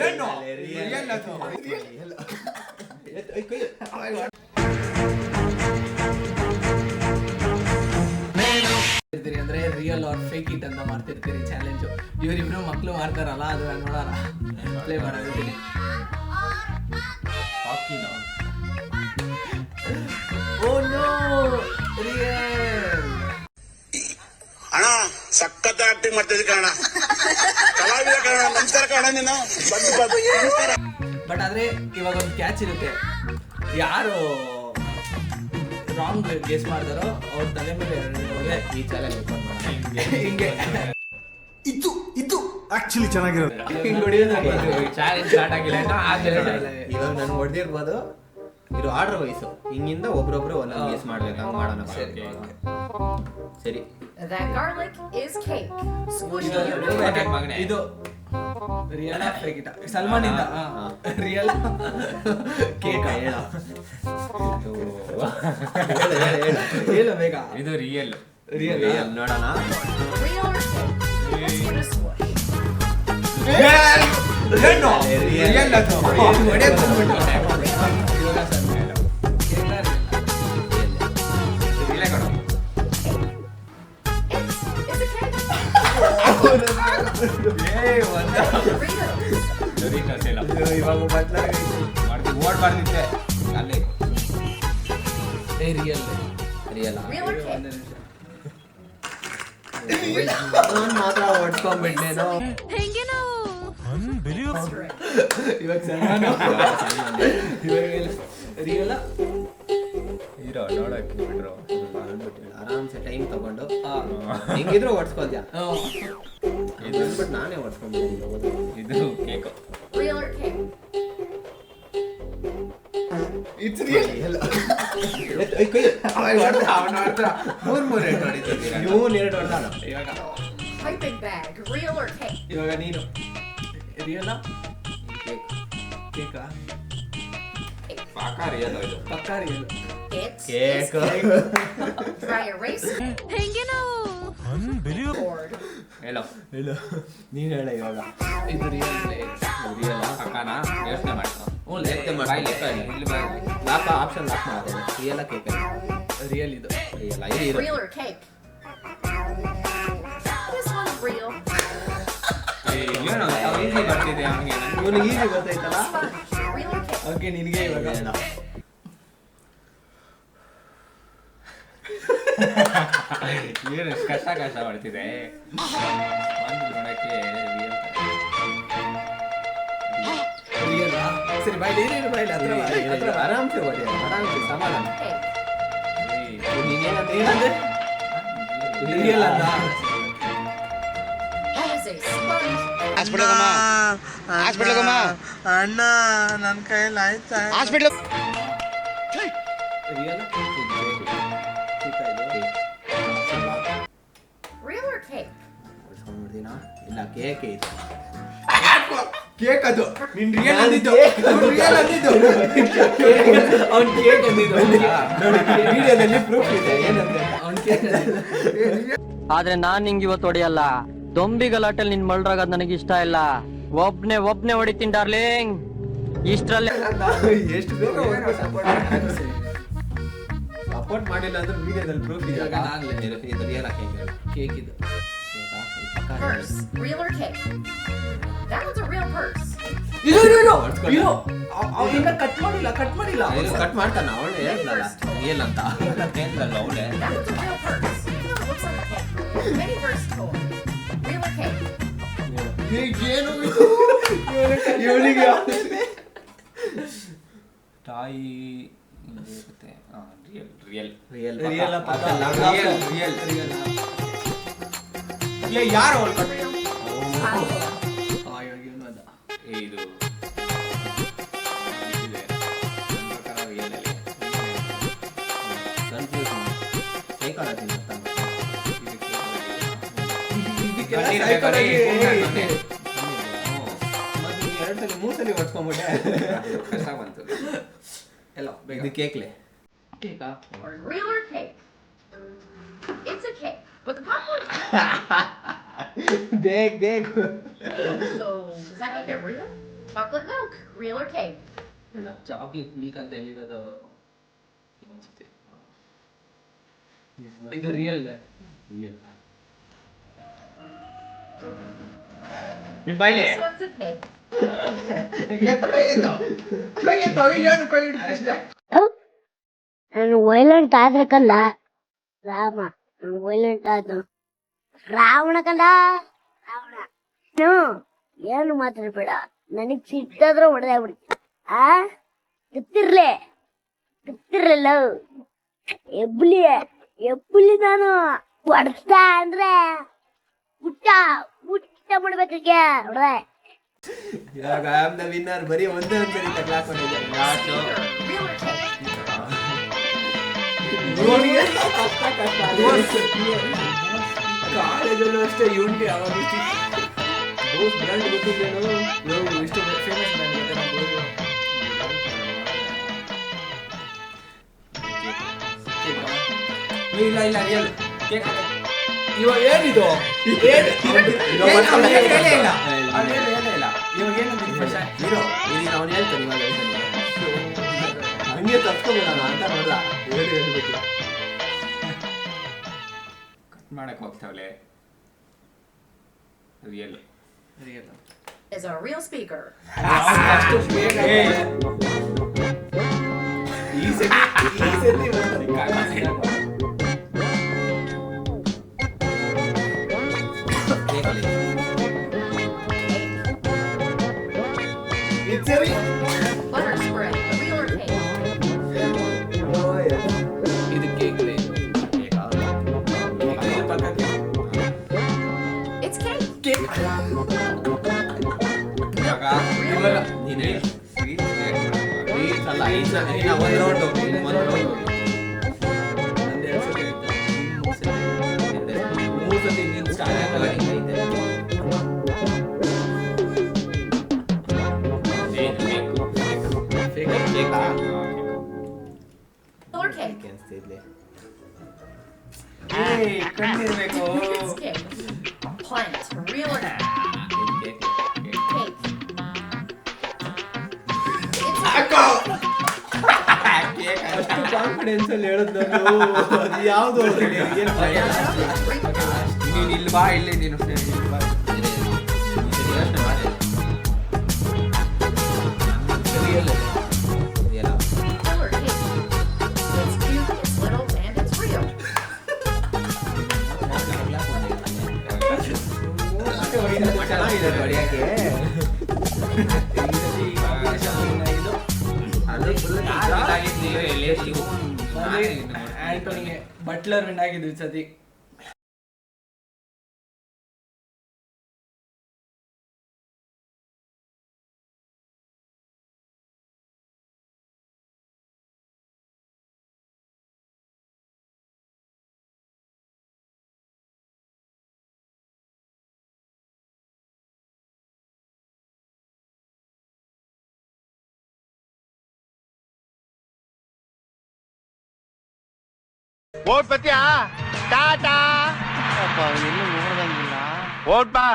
ಏನು ರಿಯಲ್ ಅದು ಅಂದ್ರೆ ರಿಯಲ್ ಆರ್ ಫೇಕ್ ಇಟ್ ಅಂತ ಮಾಡ್ತಿರ್ತೀರಿ ಚಾಲೆಂಜ್. ಇವರಿಬ್ರು ಮಕ್ಳು ಮಾಡ್ತಾರಲ್ಲ ಅದು ನೋಡೋಣ, ಪ್ಲೇ ಮಾಡೋದಿದ್ದೀನಿ. ಅಣ್ಣ ಸಖತ್ ಆಕ್ಟಿಂಗ್ ಮಾಡ್ತಿದ್ದೆ ಕಣ, ಕಲಾವಿದ ಕಣ, ನಮಸ್ಕಾರ ಕಣ ನೀನು. ಬಟ್ ಆದ್ರೆ ಇವಾಗ ಒಂದು ಕ್ಯಾಚ್ ಇರುತ್ತೆ, ಯಾರು ರಾಂಗ್ ಗೆಸ್ ಮಾಡ್ತಾರೋ ಅವ್ರ ತಲೆ ಮೇಲೆ ಈ ಚಾಲೆಂಜ್ ಹಿಂಗೆ ಇದು ಆಕ್ಚುಲಿ ಚೆನ್ನಾಗಿರೋದು. ಹಿಂಗೆ ಹೊಡಿಯೋದು ಚಾಲೆಂಜ್ ಸ್ಟಾರ್ಟ್ ಆಗಿಲ್ಲ ಇವಾಗ ನಾನು ಹೊಡೆದಿರ್ಬೋದು. ಇದು ಆರ್ಡರ್ ವಯಸ್ಸು, ಹಿಂಗಿಂದ ಒಬ್ರೊಬ್ರು ಒಂದೊಂದು ಗೆಸ್ ಮಾಡ್ಬೇಕು, ಹಂಗೆ ಮಾಡೋಣ. ಸರಿ. That garlic is cake. ಇದು ರಿಯಲ್ ಫೇಕ್ ಇಟ್? ಸಲ್ಮಾನ್ ಇಂದ ರಿಯಲ್ ಕೇಕ್ ಹೇಳ ಬೇಗ. ಇದು ರಿಯಲ್ ರಿಯಲ್ ನೋಡೋಣ. Real or fake? Let's put a switch. ಏನು ರಿಯಲ್ ಅದು ಹೊಡೆಯೋದು ಇವಾಗ ಓಡ್ ಬರ್ತಿದ್ದೆ ಅಲ್ಲಿ. Real Real or cake? ನಾನು ಮಾತ್ರ ಹೊಡ್ಕೊಂಡ್ಬಿಟ್ಟೇನೋ. ಇವಾಗ ಸಲ್ಮಾನ್ ರಿಯಲ್ ಹೀರೋ ನೋಡಕ್ಕೆ ಬಿಟ್ರು ಆರಾಮ್ಸೆ ಟೈಮ್ ತಗೊಂಡು ಹೆಂಗಿದ್ರು ಓಡಿಸ್ಕೊಳ್ತೀಯ. ಇದು ಅಂದ್ಬಿಟ್ಟು ನಾನೇ ಓಡಿಸ್ಕೊಂಡಿದ್ದೀನಿ. ಇದು cake. Real or cake? It's real. ಮೂರು ಎರಡು ಹೊಡಿತಿದ್ದೀರಾ, ಇವನು ಎರಡು ಹೊಡೆದಾನ. ಇವಾಗ Piping bag. Real or cake? ಇವಾಗ ನೀನು ರಿಯಲ್ ಕೇಕ್ ಕೇಕಾ? ಪಾಕ ರಿಯಲ್ ಇದು. ಪಕ್ಕಾ real. It's cake. dry erase board. ಹೇಳೋ ನೀನು ಹೇಳ ಇವಾಗ. ಇದು ರಿಯಲ್ ರಿಯಲ್ ಪಕ್ಕನ ಯೋಚನೆ ಮಾಡ್ಕೊ. ಲಾಕ್ ಆಪ್ಷನ್ ಲಾಕ್ ಮಾಡಿದೆ. ರಿಯಲ್ ಕೇಕ್ ರಿಯಲ್ ಇದು real Real or cake? This one's real. ಏನು ಈಸಿ ಬರ್ತಿದೆ ಅವನಿಗೆ. ಇವನಿಗೆ ಈಸಿ ಗೊತ್ತಾಯ್ತಲ್ಲ. Real or cake? ಓಕೆ ನಿನಗೆ ಇವಾಗ ಏನು ಕಷ್ಟ ಮಾಡ್ತಿದೆ ಒಂದು ನೋಡಕ್ಕೆ ರಿಯಲ್. ಸರಿ ಬಾಯ್ಲಿ ಏನೇನು ಬಾಯ್ಲಿ ಹತ್ರ ಆರಾಮ್ಸೆ ಹೊಡೆಯ, ಆರಾಮ್ಸೆ ಸಮಾಧಾನ. Cake. ಏನಂದ್ರೆ ರಿಯಲ್ ಅಂತ. That is a sponge. Hospital ಅಣ್ಣ ನನ್ನ ಕೈಯಲ್ಲಿ ಆಯ್ತಾ? Hospital real Real or cake? ಹೊಡ್ಸ್ಕೊಂಡ್ಬಿಡ್ತೀನ ಇಲ್ಲ ಕೇಕ್ ಇದು. ಕೇಕ್ ಅದು ನಿನ್ ರಿಯಲ್ ಅಂದಿದ್ದು, ರಿಯಲ್ ಅಂದಿದ್ದು. ಅವ್ನು ಕೇಕ್ ಅಂದಿದ್ದು ವಿಡಿಯೋದಲ್ಲಿ ಪ್ರೂಫ್ ಇದೆ ಏನಂತ. ಅವ್ನು ಕೇಕ್ ಅಂದಿದ್ದು. ಆದ್ರೆ ನಾನ್ ನಿಂಗೆ ಇವತ್ತು ಹೊಡೆಯಲ್ಲ. ದೊಂಬಿ ಗಲಾಟೆಲ್ ನಿನ್ ಮಳ್ರಾಗದ್ ನನಗೆ ಇಷ್ಟ ಇಲ್ಲ. ಒಬ್ನೇ ಹೊಡಿತೀನಿ ಡಾರ್ಲಿಂಗ್. ಇಷ್ಟ್ರಲ್ಲೇ ಎಷ್ಟು ಬೇಗ ಸಪೋರ್ಟ್ ಮಾಡಿಲ್ಲ ಅಂದ್ರೆ ವಿಡಿಯೋದಲ್ಲಿ ಪ್ರೂಫ್ ಇದೆ. ಇವಾಗ ನಾನ್ಲೆ ಇದು ರಿಯಲ್ ಕೇಕ್. ಕೇಕ್ ಇದು Purse. Real or cake? That one's a real purse. ಇದು ಅವನಿಂದ ಕಟ್ ಮಾಡಿಲ್ಲ ಕಟ್ ಮಾಡ್ತಾನ ಅವಳೆ ಹೇಳ್ದಲ್ಲ ರಿಯಲ್ ಅಂತ ಹೇಳ್ದಲ್ಲ ಅವಳೆ. That one's a real purse. Even though it looks like a cake. Mini purse toy. Real or cake? ಏನು ಇವನಿಗೆ ತಾಯಿ ಇರುತ್ತೆ. ರಿಯಲ್ ರಿಯಲ್ ಯಾರು Real. ಇದು ಕನ್ಫ್ಯೂಷನ್ ಕೇಕ್ ಎರಡು ಸಲ ಮೂರು ಸಲ ಹೊಡ್ಸ್ಕೊಂಡ್ಬಿಟ್ಟೆ. ಕಷ್ಟ ಬಂತು ಎಲ್ಲ ಇದು ಕೇಕ್ಲೆ. ಕೇಕಾ? Or real or cake? It's a cake, but the popcorn. ಬೇಗ So, does that make it real? Chocolate milk, real or cake? Chocolate milk ಅಂತ ಹೇಳಿರೋದು ಇದು real This one's a cake. ನಾನು ವೈಲೆಂಟ್ ಆದ್ರಕಲ್ಲ ರಾಮ ವೈಲೆಂಟ್ ಆದ ರಾವಣ ಕಂದ ರಾವಣ ಏನು ಮಾತಾಡ್ಬೇಡ ನನಗ್ ಸಿಟ್ಟಾದ್ರೆ ಹೊಡೆದಾಗ್ಬಿಡಿ ಆ ಗೊತ್ತಿರ್ಲಿಲ್ಲ ಎಬ್ಬುಲಿ ನಾನು ಹೊಡ್ಸ್ತಾ ಅಂದ್ರೆ ಊಟ ಮಾಡ್ಬೇಕಕ್ಕೆ ಹೊಡೆದ ಇವಾಗ ಐ ಆಮ್ ದ ವಿನ್ನರ್ ಬರೀ ಒಂದೇ ಒಂದ್ಸರಿ ಕ್ಲಾಸ್ Real or cake? ಕಾಲೇಜಲ್ಲೂ ಅಷ್ಟೇ ಯೂನಿಟಿ ಯಾವಾಗ ಬ್ರ್ಯಾಂಡ್ ಗೊತ್ತಿದ್ದೇನು ಇಷ್ಟು ಫೇಮಸ್ ಇಲ್ಲ ಇಲ್ಲ ರಿಯಲ್ ಇವಾಗ ಏನಿದು ಇವಾಗ ಅವ್ನು ಹೇಳ್ತಾನೆ ಇವಾಗ ಹೇಳ್ತಾನೆ ಹಂಗೆ ತಪ್ಸ್ಕೊಬೇಡ ಅಂತ ನೋಡ್ದ ಹೇಳ್ಬಿಟ್ಟು ಕಟ್ ಮಾಡಕ್ ಹೋಗ್ತಾವಳೆ real Is a real speaker. ಈ ಸತಿ Butter spread, real or cake? ಇದು ಕೇಕ್ It's cake. ಇವಾಗ ನೀನು ಸ್ವೀಟ್ಸ್ ಅಲ್ಲ ಒಂದು ರೌಂಡು ಮೂರು ಸತಿ ನೀನು ಸ್ಟಾರ್ಟ್ ಆಗಲ್ಲ Or cake? ಕಣ್ಣಿರ್ಬೇಕು It's cake. Plant, real or cake? ಅಷ್ಟು ಕಾನ್ಫಿಡೆನ್ಸ್ ಅಲ್ಲಿ ಹೇಳೋದು ಅದು ಯಾವ್ದು ನೀನು ಇಲ್ಲಿ ಬಾ ಇಲ್ಲಿ ನೀನು ಯೋಚನೆ ಮಾಡಿ Real or cake? It's cute, it's little, and it's real. ಚೆನ್ನಾಗಿದೆ ಹೊಡಿಯಕ್ಕೆ ಆಂಟೋನಿಗೆ ಬಟ್ಲರ್ ವಿನ್ ಆಗಿದ್ದು ಈ ಸತಿ ಓಟ್ ಬತ್ತೀಯಾ ಟಾಟಾ ಓಟ್ ಬಾ